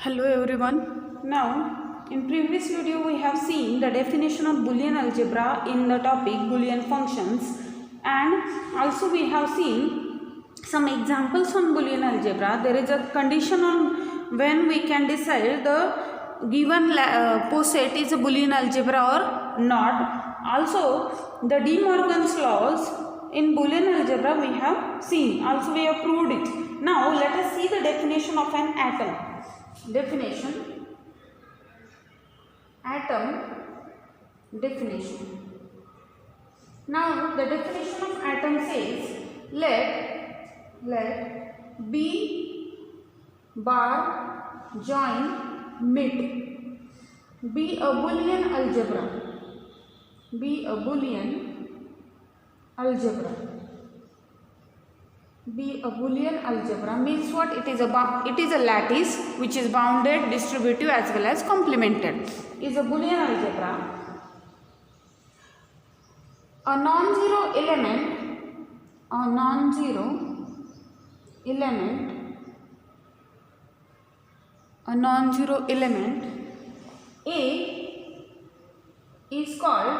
Hello everyone. Now in previous video we have seen the definition of Boolean algebra in the topic Boolean functions, and also we have seen some examples on Boolean algebra. There is a condition on when we can decide the given poset is a Boolean algebra or not. Also the De Morgan's laws in Boolean algebra we have seen. Also we have proved it. Now let us see the definition of an atom. Definition, atom definition. Now the definition of atom says let B bar join mid be a Boolean algebra. Be a Boolean algebra. Be a Boolean algebra means what? It is a lattice which is bounded, distributive as well as complemented. Is a Boolean algebra. A non-zero element A is called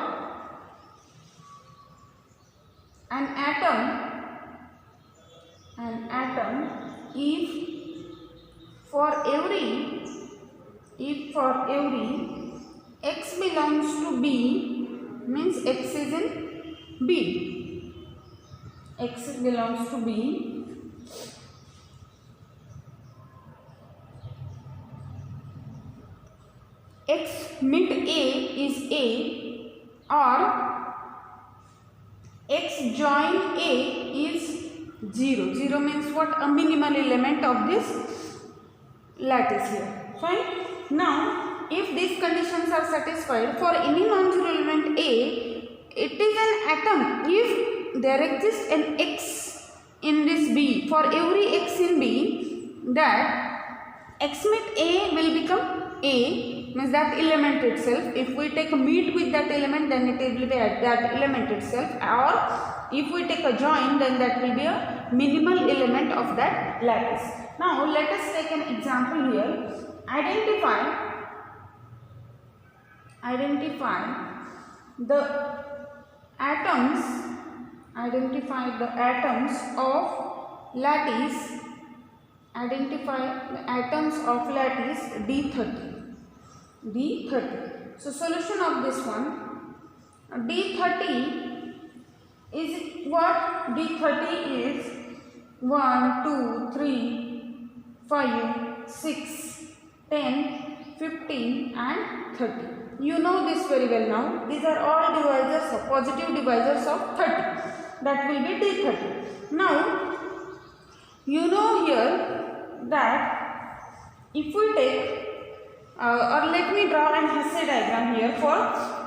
an atom if for every x belongs to B, means x is in B, x belongs to B, x mid A is A, or x join A is 0. 0 means what? A minimal element of this lattice here. Fine. Now, if these conditions are satisfied for any non-zero element A, it is an atom if there exists an x in this B. For every x in B, that x mid A will become A, means that element itself. If we take a mid with that element, then it will be that element itself, or if we take a join, then that will be a minimal element of that lattice. Now let us take an example here. Identify the atoms of lattice. Identify the atoms of lattice D30. So solution of this one, D30 is what? D30 is 1, 2, 3, 5, 6, 10, 15 and 30. You know this very well now. These are all divisors, positive divisors of 30. That will be D30. Now, you know here that if we take, or let me draw an Hasse diagram here for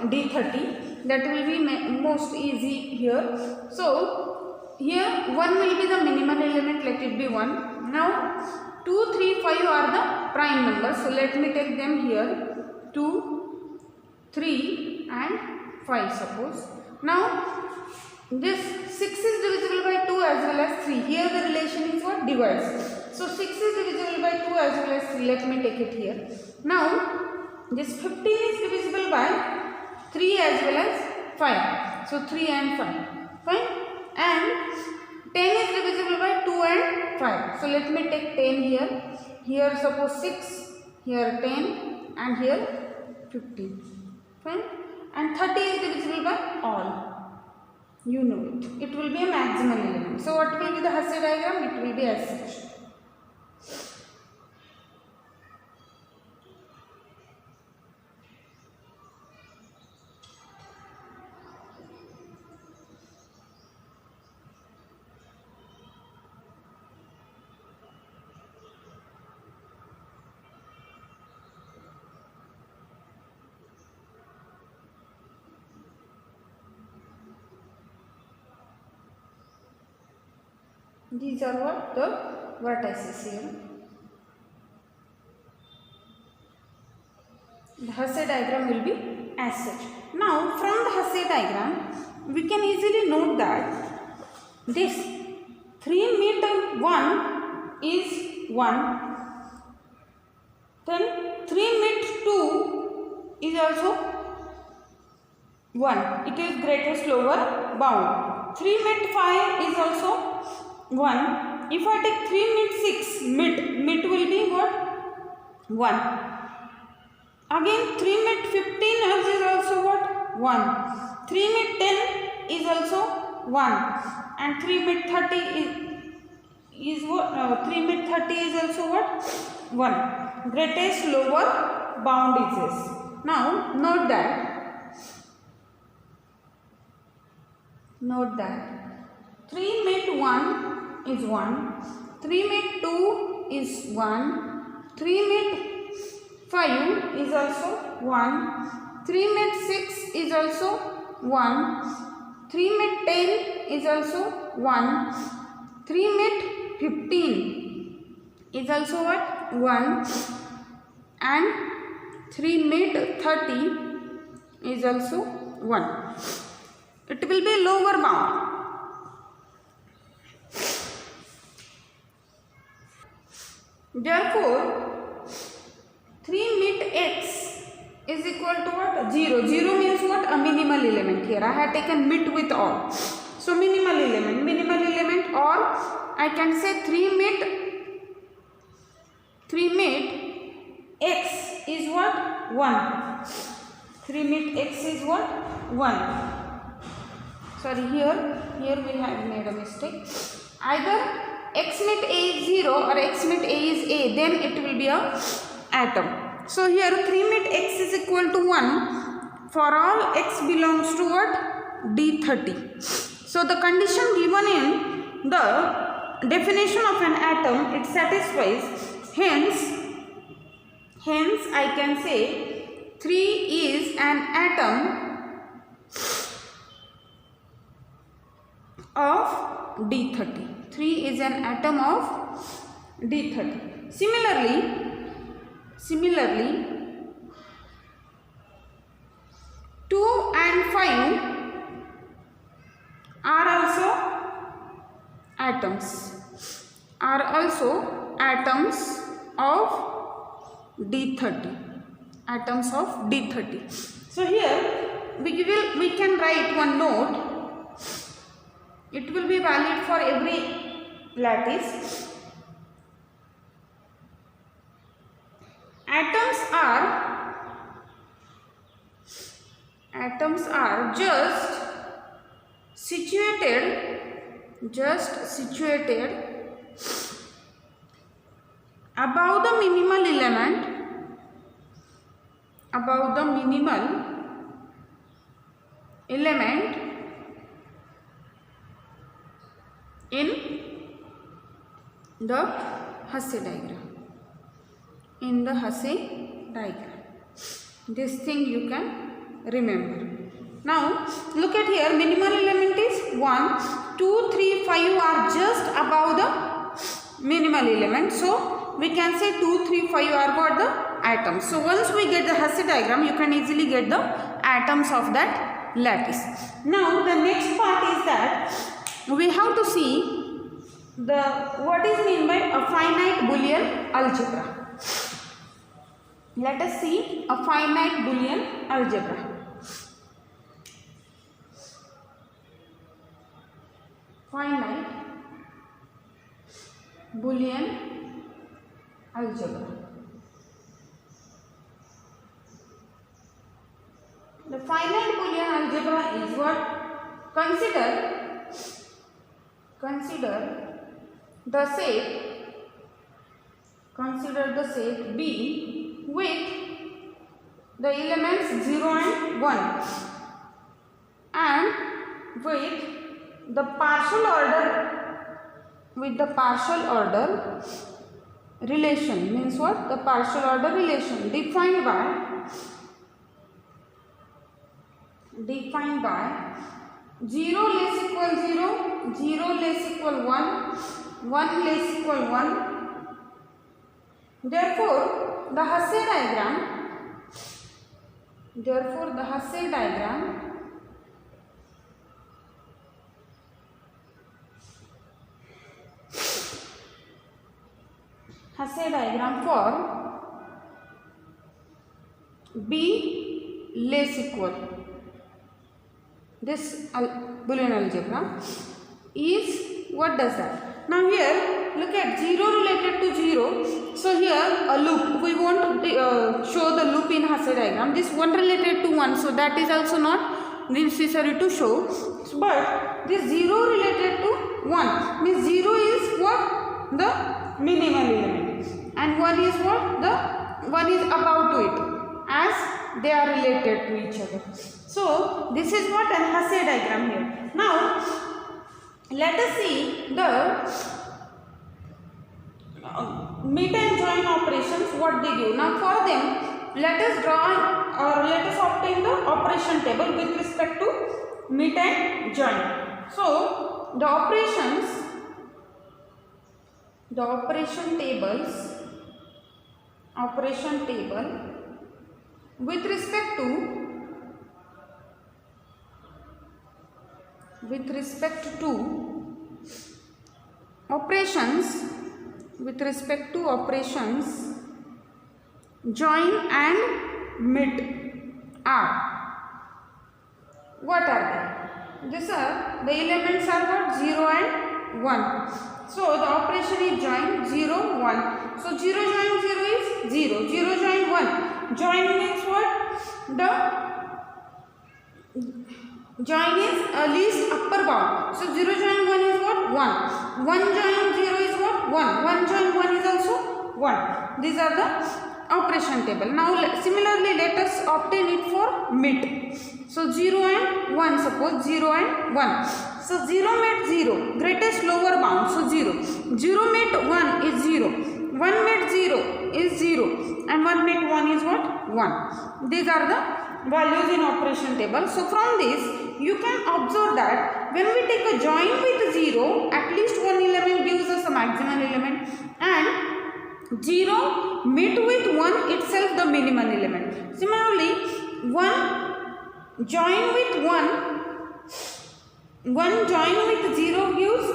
D30. That will be most easy here. So, here 1 will be the minimal element, let it be 1. Now, 2, 3, 5 are the prime numbers. So, let me take them here. 2, 3 and 5 suppose. Now, this 6 is divisible by 2 as well as 3. Here the relation is what? Divides. So, 6 is divisible by 2 as well as 3. Let me take it here. Now, this 15 is divisible by 3 as well as 5. So 3 and 5. Fine. And 10 is divisible by 2 and 5. So let me take 10 here. Here suppose 6. Here 10. And here 15. Fine. And 30 is divisible by all. You know it. It will be a maximal element. So what will be the Hasse diagram? It will be as such. These are what? The vertices here. The Hasse diagram will be as such. Now, from the Hasse diagram, we can easily note that this 3 meter 1 is 1, Then 3 mid 2 is also 1. It is greatest lower bound. 3 mid 5 is also 1. If I take 3 mid 6, mid will be what? 1. Again 3 mid 15 is also what? 1. 3 mid 10 is also 1. And 3 mid 30 is what? 3 mid 30 is also what? 1. Greatest lower bound is this. Now note that 3 mid 1 is 1, 3 mid 2 is 1, 3 mid 5 is also 1, 3 mid 6 is also 1, 3 mid 10 is also 1, 3 mid 15 is also what? 1, and 3 mid 30 is also 1. It will be lower bound. Therefore 3 mid x is equal to what? 0. 0 means what? A minimal element. Here I have taken mid with all. So minimal element, or I can say 3 mid x is what? 1. 3 mid x is what? 1. Sorry, here we have made a mistake. Either x mid a is 0 or x mid a is a, then it will be a atom. So here 3 mid x is equal to 1 for all x belongs to what? D30. So the condition given in the definition of an atom, it satisfies. Hence I can say 3 is an atom of D30. 3 is an atom of D30. Similarly 2 and 5 are also atoms of D30. So here we can write one note. It will be valid for every lattice. Atoms are just situated above the minimal element in the Hasse diagram. This thing you can remember. Now look at here, minimal element is 1, 2, 3, 5 are just above the minimal element. So we can say 2, 3, 5 are what? The atoms. So once we get the Hasse diagram, you can easily get the atoms of that lattice. Now the next part is that we have to see what is meant by a finite Boolean algebra. Let us see a finite Boolean algebra. Finite Boolean algebra. The finite Boolean algebra is what? Consider the set B with the elements 0 and 1 and with the partial order relation. Means what? The partial order relation defined by 0 less equal 0, 0 less equal 1, 1 less equal 1. Therefore the Hasse diagram for be less equal. This Boolean algebra is, what does that? Now here look at 0 related to 0. So here a loop, we want to show the loop in Hasse diagram. This 1 related to 1, so that is also not necessary to show. But this 0 related to 1 means 0 is what? The minimal element, and 1 is what? The 1 is above to it, as they are related to each other. So this is what an Hasse diagram here. Now let us see the meet and join operations, what they give. Now for them, let us draw or let us obtain the operation table with respect to meet and join. So the operations, the operation table with respect to operations join and meet are, what are they? These are the elements are what? 0 and 1. So the operation is join 0 1. So 0 join 0 is 0, 0 join 1. Join means what? The join is least upper bound. So 0 join 1 is what? 1. 1 join 0 is what? 1. 1 join 1 is also 1. These are the operation table. Now similarly let us obtain it for meet. So 0 and 1, suppose 0 and 1. So 0 met 0, greatest lower bound, so 0. 0 met 1 is 0. 1 met 0 is 0. And 1 met 1 is what? 1. These are the values in operation table. So from this you can observe that when we take a join with 0, at least one element gives us a maximum element, and 0 met with 1 itself the minimum element. Similarly 1 join with 1 join with 0 gives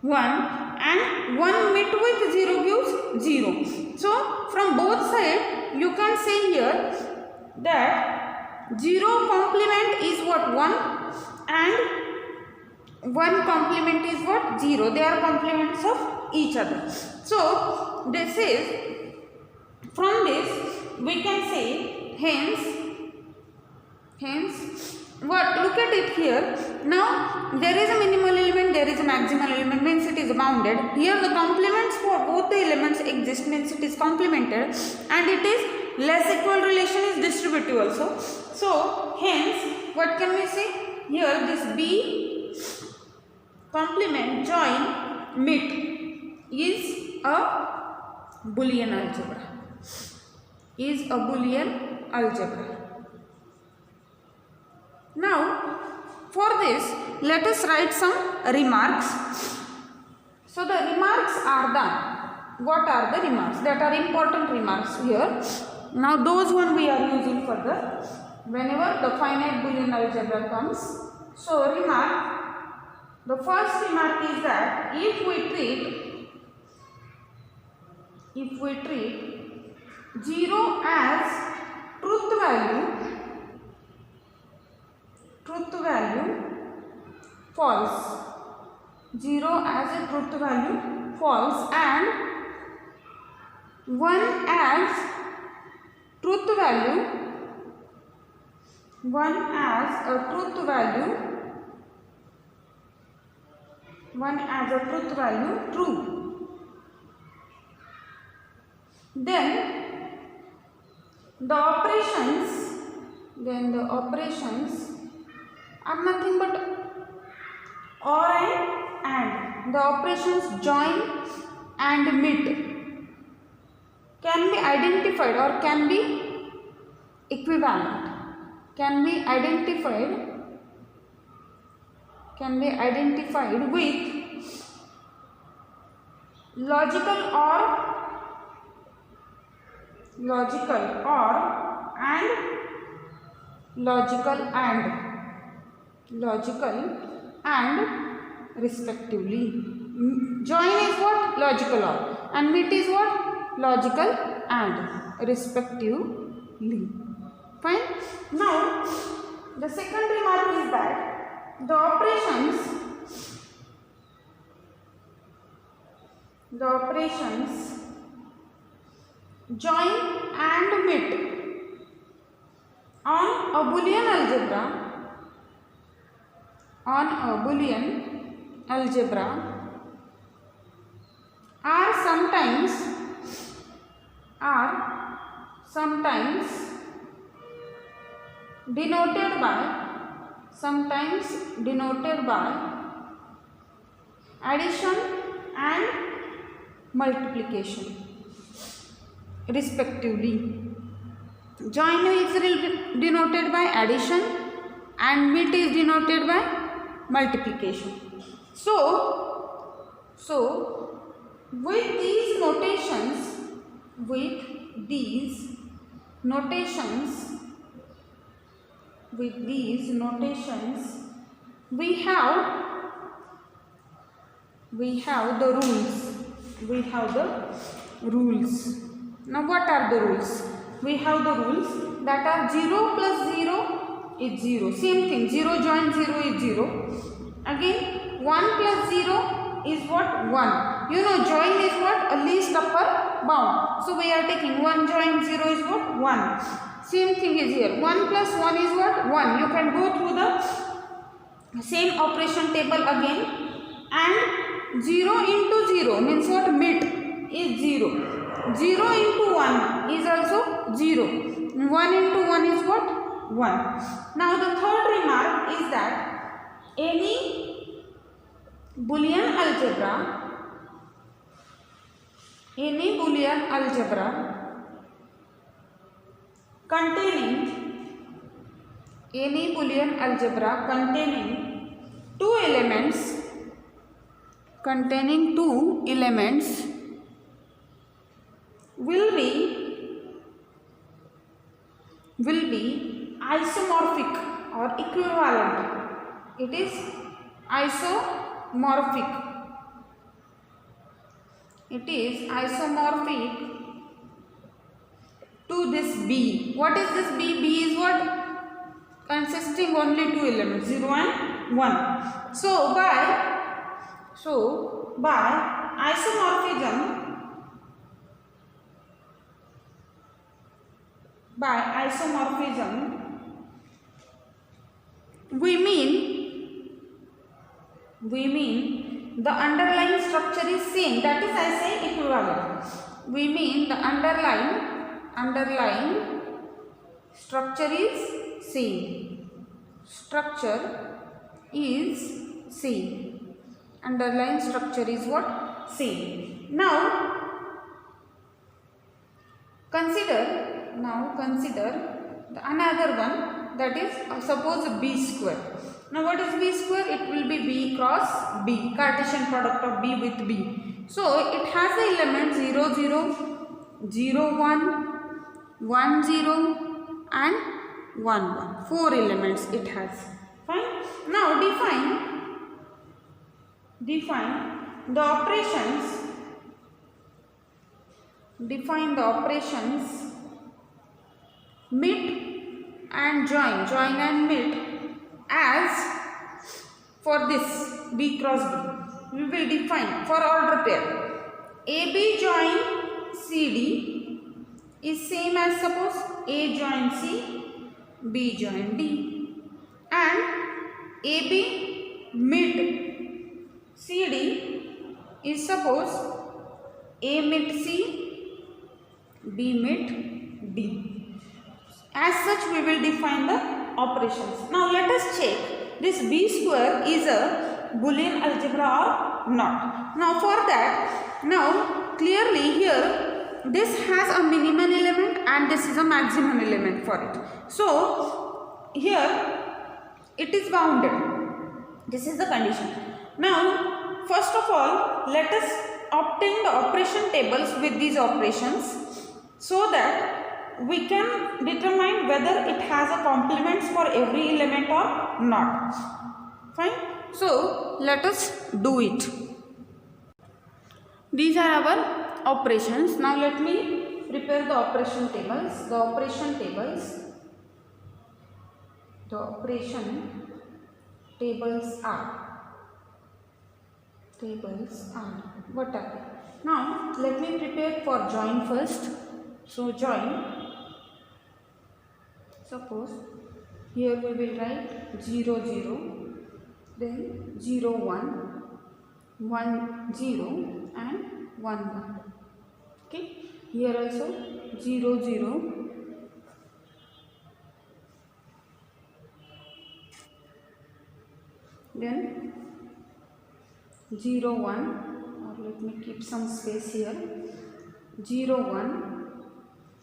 1, and 1 met with 0 gives 0. So from both sides you can say here that 0 complement is what? 1, and 1 complement is what? 0. They are complements of each other. So this is, from this we can say, hence what? Look at it here. Now there is a minimal element, there is a maximal element, means it is bounded. Here the complements for both the elements exist, means it is complemented, and it is less equal relation is distributive also. So hence what can we say here? This B complement join meet is a Boolean algebra. Now for this let us write some remarks. So the remarks are done. What are the remarks? That are important remarks here. Now those one we are using further whenever the finite Boolean algebra comes. So remark, the first remark is that if we treat 0 as truth value false, 0 as a truth value false, and 1 as truth value, 1 as a truth value true, then the operations are nothing but or and. The operations join and meet can be identified or can be equivalent, can be identified with logical and respectively. Join is what? Logical or, and meet is what? Logical and respectively. Fine. Now, the second remark is that the operations join and meet on a Boolean algebra are sometimes denoted by addition and multiplication respectively. Join is denoted by addition and meet is denoted by multiplication. So with these notations we have the rules. Now what are the rules? We have the rules that are 0 plus 0 is 0. Same thing, 0 join 0 is 0. Again 1 plus 0 is what? 1. You know join is what? A least upper bound. So we are taking 1 join 0 is what? 1. Same thing is here. 1 plus 1 is what? 1. You can go through the same operation table again. And 0 into 0 means what? Mid is 0. 0 into 1 is also 0. 1 into 1 is what? 1. Now the third remark is that any Boolean algebra containing two elements will be isomorphic or equivalent. It is isomorphic. To this B. What is this B? B is what? Consisting only two elements, 0 and 1. So by isomorphism, we mean the underlying structure is same. That is, I say equivalent. We mean the underlying structure is same. Underlying structure is what? Same. Now consider the another one, that is suppose B square. Now what is B square? It will be B cross B, Cartesian product of B with B. So it has the element 0 0, 0 1, 1 0 and 1 1. 4 elements it has. Fine. Now define the operations meet and join and meet as for this B cross B. We will define for order pair. AB join CD is same as suppose A join C, B join D, and AB meet CD is suppose A meet C, B meet D. As such we will define the operations. Now let us check this B square is a Boolean algebra or not. Now for that, now clearly here this has a minimum element and this is a maximum element for it. So here it is bounded. This is the condition. Now first of all let us obtain the operation tables with these operations so that we can determine whether it has a complements for every element or not. Fine. So let us do it. These are our operations. Now let me prepare the operation tables. The operation tables are what are they? Now let me prepare for join first. So join, suppose here we will write 0 0, then 0 1, 1 0 and 1 1. Okay, here also 0 0, then 0 1, or let me keep some space here, 0 1,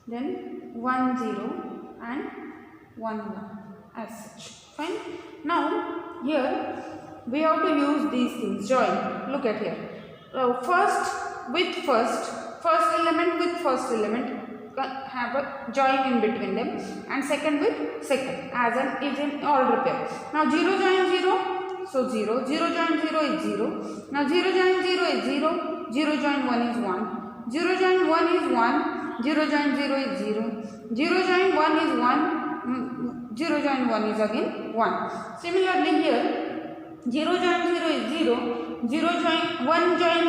then 1 0 and 1 1 as such. Fine. Now here we have to use these things. Join. Look at here. First with first element with first element, have a join in between them, and second with second, as an is in order pair. Now 0 join 0, so 0, 0 join 0 is 0. Now 0 join 0 is 0, 0 join 1 is 1, 0 join 1 is 1, 0 join 0 is 0, 0 join 1 is 1, 0 join 1 is again 1. Similarly here 0 join 0 is 0, 0 join 1 join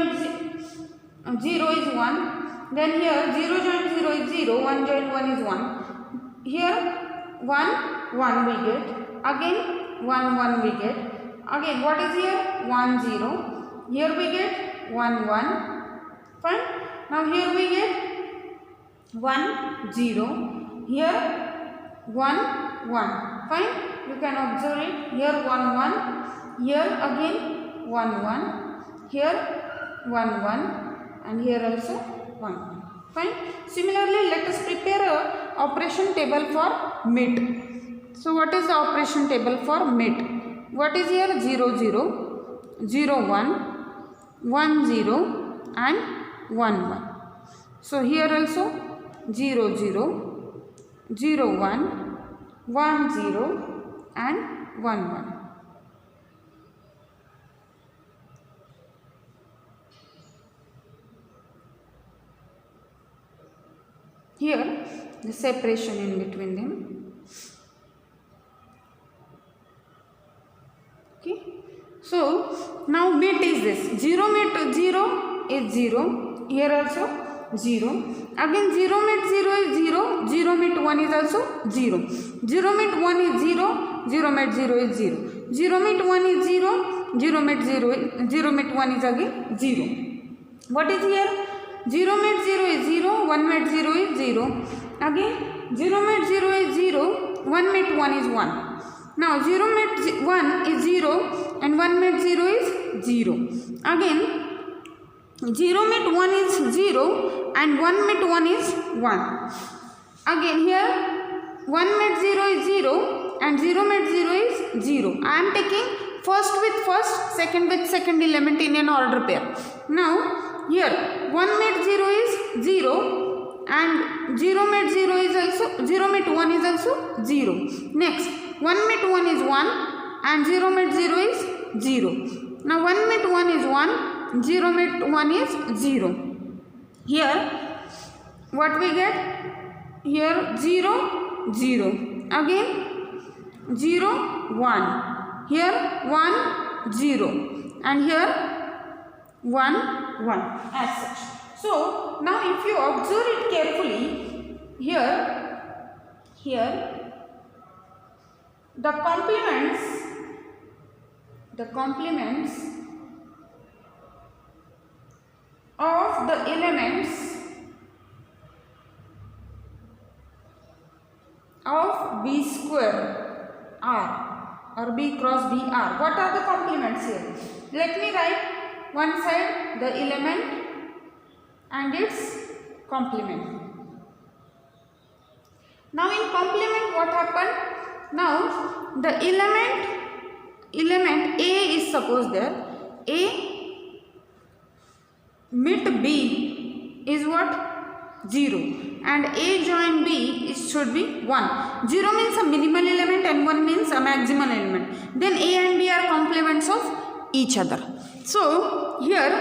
0 is 1, then here 0 join 0 is 0, 1 join 1 is 1, here 1 1 we get, again 1 1 we get, again what is here 1 0, here we get 1 1. Fine. Now here we get 1 0, here 1 1. Fine. You can observe it, here 1 1, here again 1 1, here 1 1, and here also 1 1. Fine. Similarly, let us prepare a operation table for mid. So what is the operation table for mid? What is here 0 0, 0 1, 1 0 and 1 1. So here also 0 0, 0 1, 1 0 and 1 1. Here the separation in between them. Okay. So now mid is this 0 mid 0 is 0. Here also 0. Again 0 mid 0 is 0. 0 mid 1 is also 0. 0 mid 1 is 0. 0 mid 0 is 0. 0 mid 1 is 0. 0 mid 0 mid 1 is again 0. What is here? 0 mid 0 is 0, 1 mid 0 is 0. Again 0 mid 0 is 0, 1 mid 1 is 1. Now 0 mid 1 is 0 and 1 mid 0 is 0. Again 0 mid 1 is 0 and 1 mid 1 is 1. Again here 1 mid 0 is 0 and 0 mid 0 is 0. I am taking first with first, second with second element in an order pair. Now here 1 mid 0 is 0 and 0 mid 0 is also 0 mid 1 is also 0. Next 1 mid 1 is 1 and 0 mid 0 is 0. Now 1 mid 1 is 1, 0 mid 1 is 0. Here what we get? Here 0 0. Again 0 1. Here 1 0 and here 1 1 as such. So now if you observe it carefully, here the complements of the elements of B square R or B cross B R. What are the complements here? Let me write one side the element and its complement. Now in complement what happened? Now the element A is suppose there. A mid B is what? 0 and A join B should be 1. 0 means a minimal element and 1 means a maximal element. Then A and B are complements of each other. So here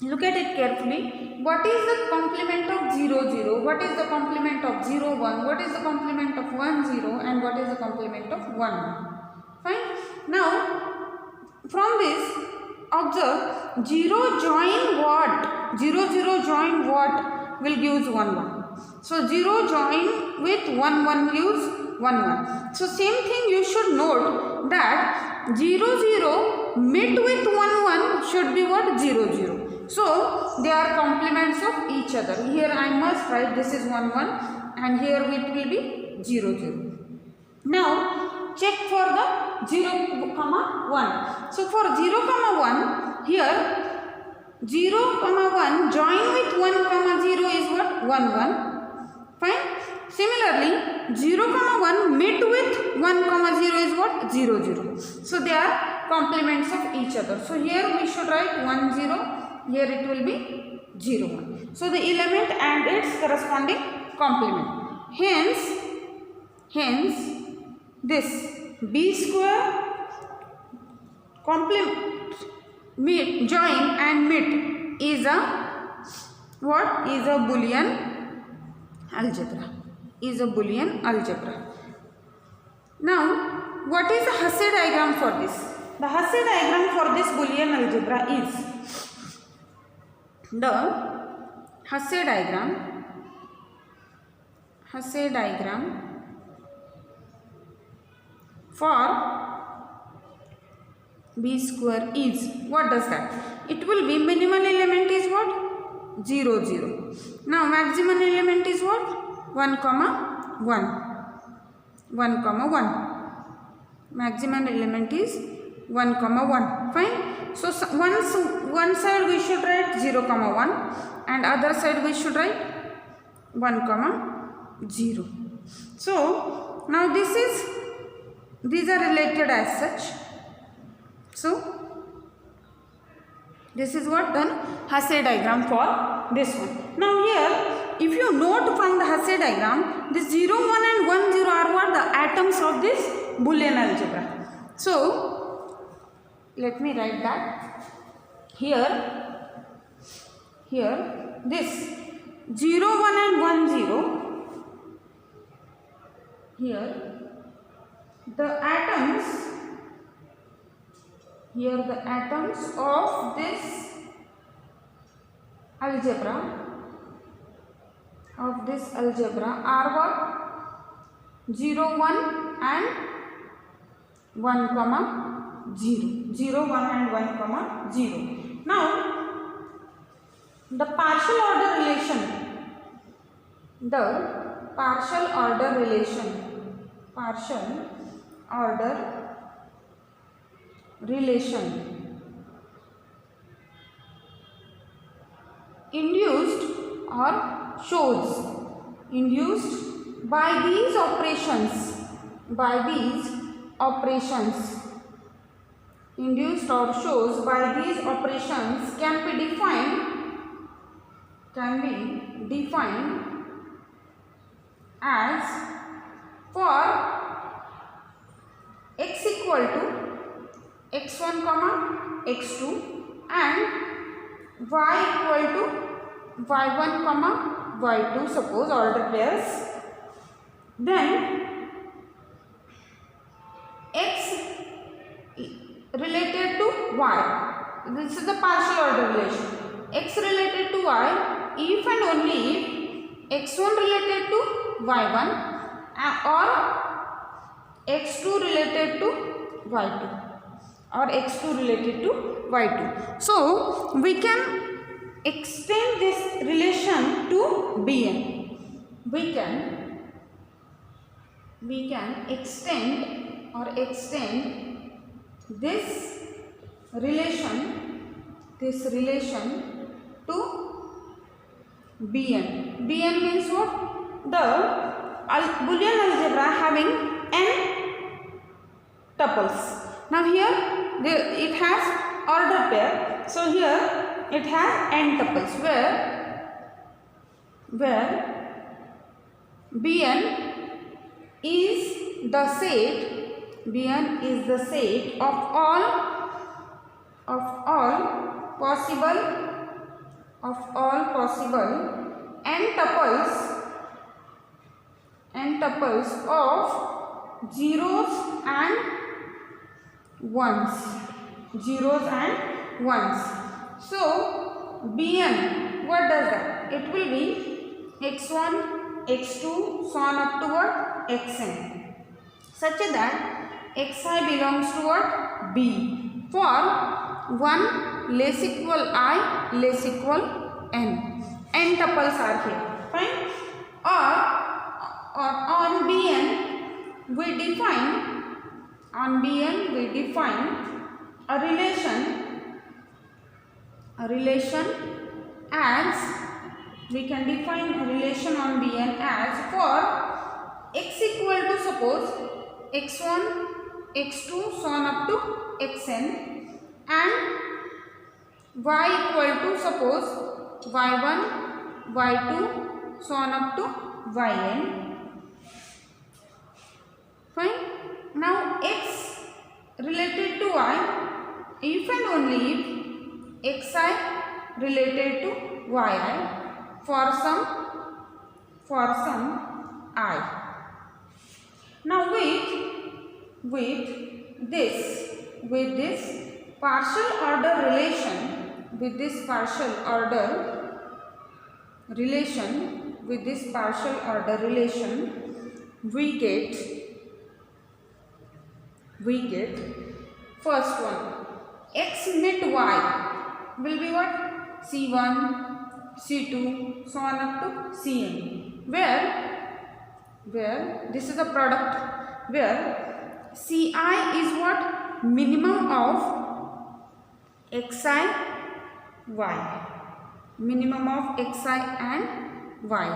Look at it carefully. What is the complement of 0, 0? What is the complement of 0, 1? What is the complement of 1, 0? And what is the complement of 1, 1? Fine. Now, from this, observe 0 join what? 0, 0 join what will gives 1, 1. So, 0 join with 1, 1 gives 1, 1. So, same thing you should note that 0, 0 met with 1, 1 should be what? 0, 0. So, they are complements of each other. Here I must write this is 1, 1 and here it will be 0, 0. Now, check for the 0, 1. So, for 0, 1, here 0, 1 join with 1, 0 is what? 1, 1. Fine. Similarly, 0, 1 met with 1, 0 is what? 0, 0. So, they are complements of each other. So, here we should write 1, 0. Here it will be 0, 1. So, the element and its corresponding complement. Hence, this b square complement, join and meet is a what? Is a Boolean algebra. Is a Boolean algebra. Now, what is the Hasse diagram for this? The Hasse diagram for this Boolean algebra is the Hasse diagram for b square is, what does that? It will be minimal element is what? 0, 0. Now maximum element is what? 1, 1. 1, 1. Maximum element is 1, 1. Fine. So, one side we should write 0, 1 and other side we should write 1, 0. So, now these are related as such. So, this is what done Hasse diagram for this one. Now, here if you note from the Hasse diagram, this 0, 1 and 1, 0 are what? The atoms of this Boolean algebra. So, let me write that. Here this 0, 1 and 1, 0. Here the atoms of this algebra are what? 0, 1 and 1, 0. 0, 1 and 1, 0. Now, the partial order relation induced by these operations induced or shows by these operations can be defined as for x equal to x1, x2 and y equal to y1, y2, suppose order pairs, then x related to y. This is the partial order relation. X related to y if and only if x1 related to y1 or x2 related to y2 or x2 related to y2. So, we can extend this relation to Bn. We can extend this relation to Bn. Bn means what? The Boolean algebra having n tuples. Now here it has order pair. So here it has n tuples where Bn is the set of all possible of all possible n tuples of zeros and ones. So Bn, what does that? It will be x1, x2, so on up to what? Xn, such that xi belongs to what? B, for 1 less equal I less equal n. N tuples are here, fine. Or on Bn we define a relation as, we can define a relation on Bn as, for x equal to suppose x1, x2, so on up to xn, and y equal to suppose y1, y2, so on up to yn. Fine. Now x related to y, if and only if xi related to yi for some I. Now with this partial order relation, we get first one, x net y will be what? C1, C2, so on up to Cn, where this is a product where Ci is what? Minimum of xi y, minimum of xi and y.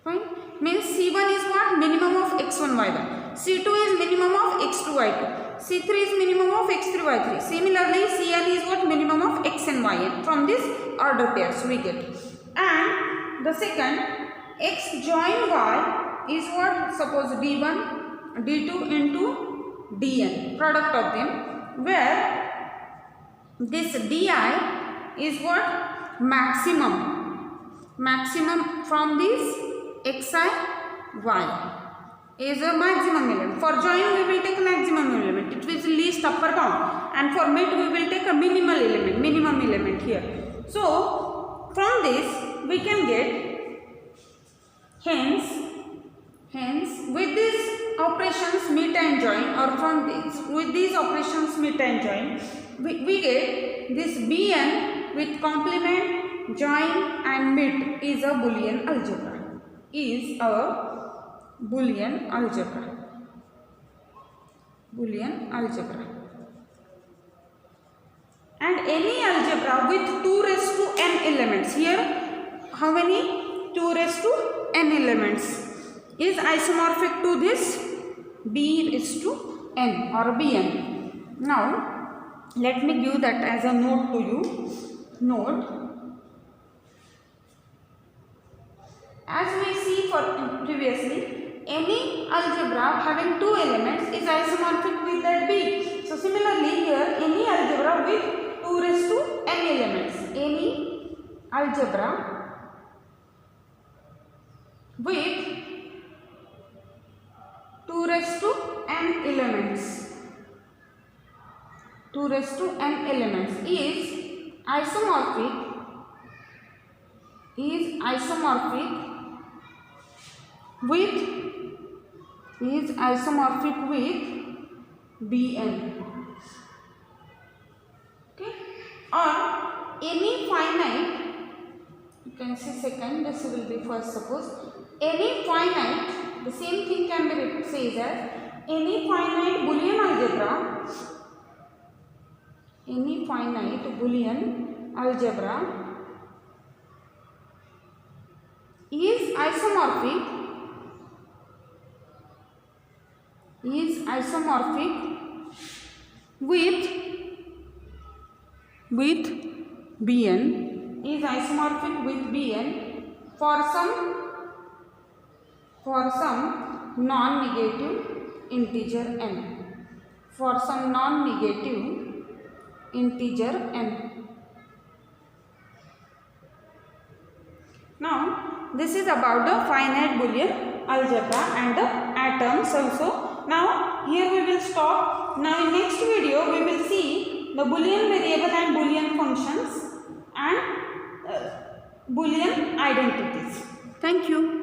Fine. Means C1 is what? Minimum of x1, y1. C2 is minimum of x2, y2. C3 is minimum of x3, y3. Similarly, Cn is what? Minimum of x and yn. From this order pairs we get. And the second, x join y is what? Suppose d1, d2 into dn, product of them, where this di is what? Maximum from this xi y is a maximum element. For join we will take a maximum element, it is least upper bound, and for mid we will take a minimum element here. So from this we can get, hence with these operations meet and join, or from this with these operations meet and join, we get this Bn with complement, join and meet is a Boolean algebra. And any algebra with 2 raised to n elements, here how many? 2 raised to n elements is isomorphic to this b raised to n or Bn. Now let me give that as a note to you. As we see for previously, any algebra having 2 elements is isomorphic with that B. So similarly here, any algebra with 2 raised to n elements, any algebra with 2 raised to n elements, is isomorphic with Bn. Okay, or any finite, you can say second, this will be first. Suppose any finite, the same thing can be said as any finite Boolean algebra is isomorphic with Bn, for some non-negative integer n, Now this is about the finite Boolean algebra and the atoms also. Now here we will stop. Now in next video we will see the Boolean variable and Boolean functions and Boolean identities. Thank you.